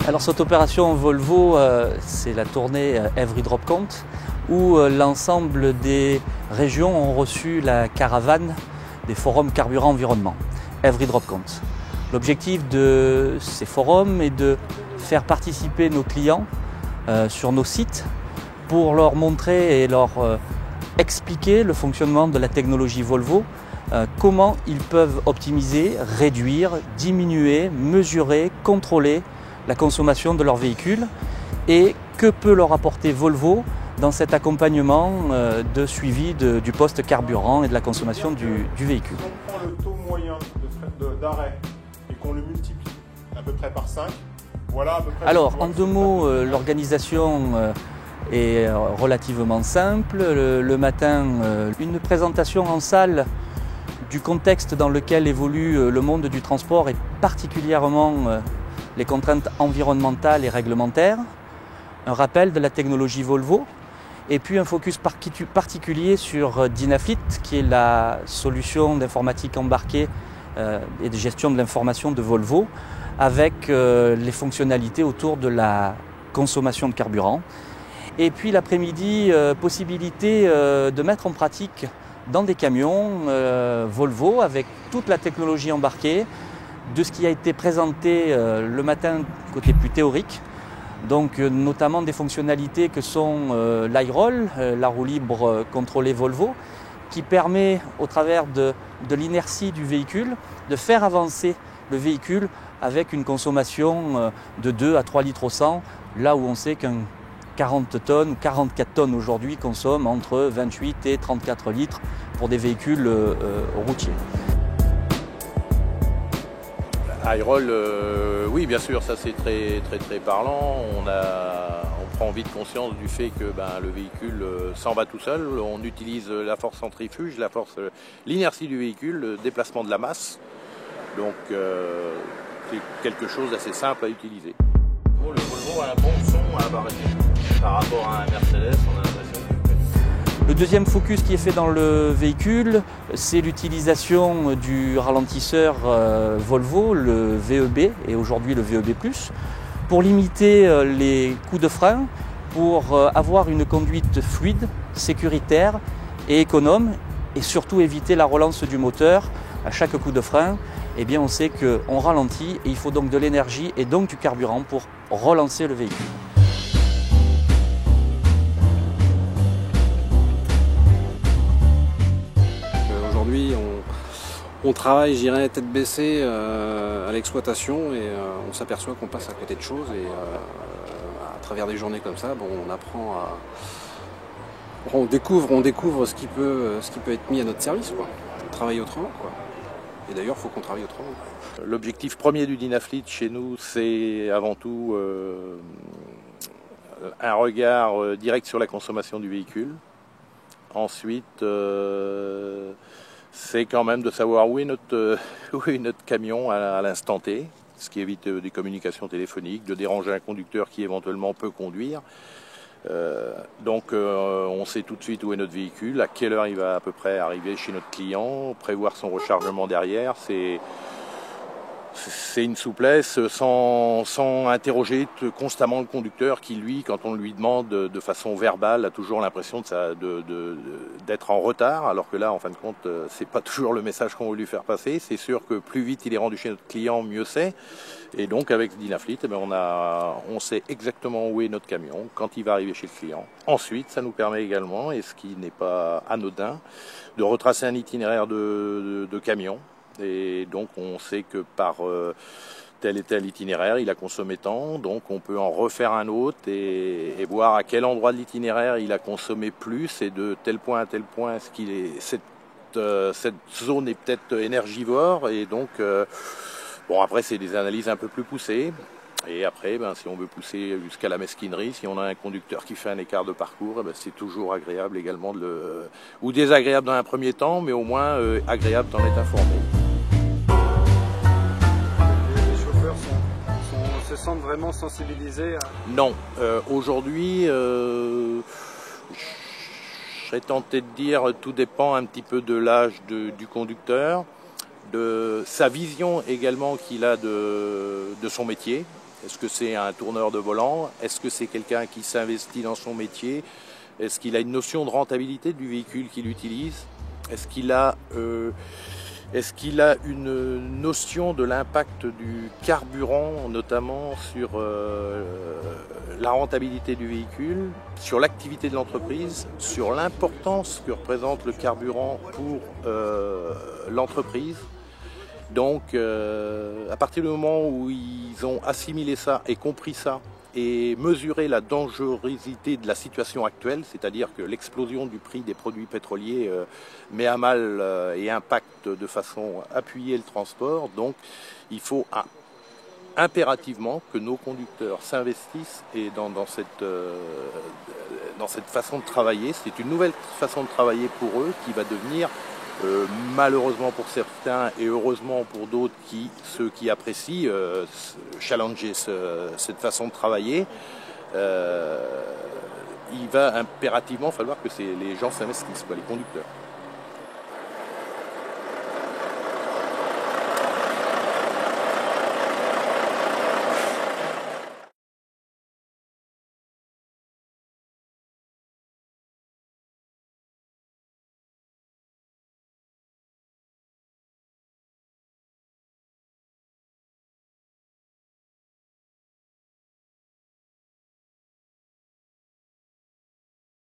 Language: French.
Alors cette opération Volvo, c'est la tournée Every Drop Count, où l'ensemble des régions ont reçu la caravane des forums carburant environnement, Every Drop Count. L'objectif de ces forums est de faire participer nos clients sur nos sites pour leur montrer et leur expliquer le fonctionnement de la technologie Volvo, comment ils peuvent optimiser, réduire, diminuer, mesurer, contrôler la consommation de leur véhicule et que peut leur apporter Volvo dans cet accompagnement de suivi du poste carburant et de la consommation du véhicule. Si on prend le taux moyen d'arrêt et qu'on le multiplie à peu près par 5, voilà à peu près... Alors, en 2 mots, l'organisation est relativement simple. Le matin, une présentation en salle du contexte dans lequel évolue le monde du transport et particulièrement les contraintes environnementales et réglementaires, un rappel de la technologie Volvo, et puis un focus particulier sur Dynafleet, qui est la solution d'informatique embarquée et de gestion de l'information de Volvo, avec les fonctionnalités autour de la consommation de carburant. Et puis l'après-midi, possibilité de mettre en pratique dans des camions Volvo avec toute la technologie embarquée, de ce qui a été présenté le matin côté plus théorique, donc notamment des fonctionnalités que sont l'iRoll, la roue libre contrôlée Volvo, qui permet au travers de l'inertie du véhicule de faire avancer le véhicule avec une consommation de 2 à 3 litres au 100, là où on sait qu'un 40 tonnes ou 44 tonnes aujourd'hui consomme entre 28 et 34 litres pour des véhicules routiers. iRoll, oui bien sûr, ça c'est très parlant. On prend vite conscience du fait que le véhicule s'en va tout seul. On utilise la force centrifuge, l'inertie du véhicule, le déplacement de la masse. Donc c'est quelque chose d'assez simple à utiliser. Le Volvo a un bon son à barrer. Par rapport à un Mercedes, on a l'impression que... Le deuxième focus qui est fait dans le véhicule, c'est l'utilisation du ralentisseur Volvo, le VEB et aujourd'hui le VEB+, pour limiter les coups de frein, pour avoir une conduite fluide, sécuritaire et économe, et surtout éviter la relance du moteur à chaque coup de frein. Eh bien, on sait qu'on ralentit et il faut donc de l'énergie et donc du carburant pour relancer le véhicule. Aujourd'hui, on travaille, je dirais, tête baissée à l'exploitation et on s'aperçoit qu'on passe à côté de choses et à travers des journées comme ça, on apprend à... On découvre ce qui peut être mis à notre service, quoi. Travailler autrement, quoi. Et d'ailleurs, il faut qu'on travaille autrement. L'objectif premier du Dynafleet chez nous, c'est avant tout un regard direct sur la consommation du véhicule. Ensuite, c'est quand même de savoir où est notre camion à l'instant T, ce qui évite des communications téléphoniques, de déranger un conducteur qui éventuellement peut conduire. Donc on sait tout de suite où est notre véhicule, à quelle heure il va à peu près arriver chez notre client, prévoir son rechargement derrière. C'est une souplesse sans interroger constamment le conducteur qui, lui, quand on lui demande de façon verbale, a toujours l'impression d'être en retard, alors que là, en fin de compte, c'est pas toujours le message qu'on veut lui faire passer. C'est sûr que plus vite il est rendu chez notre client, mieux c'est. Et donc, avec Dynafleet, on sait exactement où est notre camion quand il va arriver chez le client. Ensuite, ça nous permet également, et ce qui n'est pas anodin, de retracer un itinéraire de camion. Et donc on sait que par tel et tel itinéraire il a consommé tant, donc on peut en refaire un autre et voir à quel endroit de l'itinéraire il a consommé plus et de tel point à tel point est-ce qu'il est cette zone est peut-être énergivore et donc après c'est des analyses un peu plus poussées. Et après, si on veut pousser jusqu'à la mesquinerie, si on a un conducteur qui fait un écart de parcours, c'est toujours agréable également, ou désagréable dans un premier temps, mais au moins agréable d'en être informé. Les chauffeurs se sentent vraiment sensibilisés à... Non, aujourd'hui, je serais tenté de dire, tout dépend un petit peu de l'âge du conducteur, de sa vision également qu'il a de son métier. Est-ce que c'est un tourneur de volant? Est-ce que c'est quelqu'un qui s'investit dans son métier? Est-ce qu'il a une notion de rentabilité du véhicule qu'il utilise? Est-ce qu'il a une notion de l'impact du carburant, notamment sur la rentabilité du véhicule, sur l'activité de l'entreprise, sur l'importance que représente le carburant pour l'entreprise? Donc, à partir du moment où ils ont assimilé ça et compris ça, et mesurer la dangerosité de la situation actuelle, c'est-à-dire que l'explosion du prix des produits pétroliers met à mal et impacte de façon appuyée le transport. Donc il faut impérativement que nos conducteurs s'investissent et dans cette façon de travailler. C'est une nouvelle façon de travailler pour eux qui va devenir malheureusement pour certains et heureusement pour d'autres ceux qui apprécient challenger cette façon de travailler, il va impérativement falloir que les gens s'investissent, les conducteurs.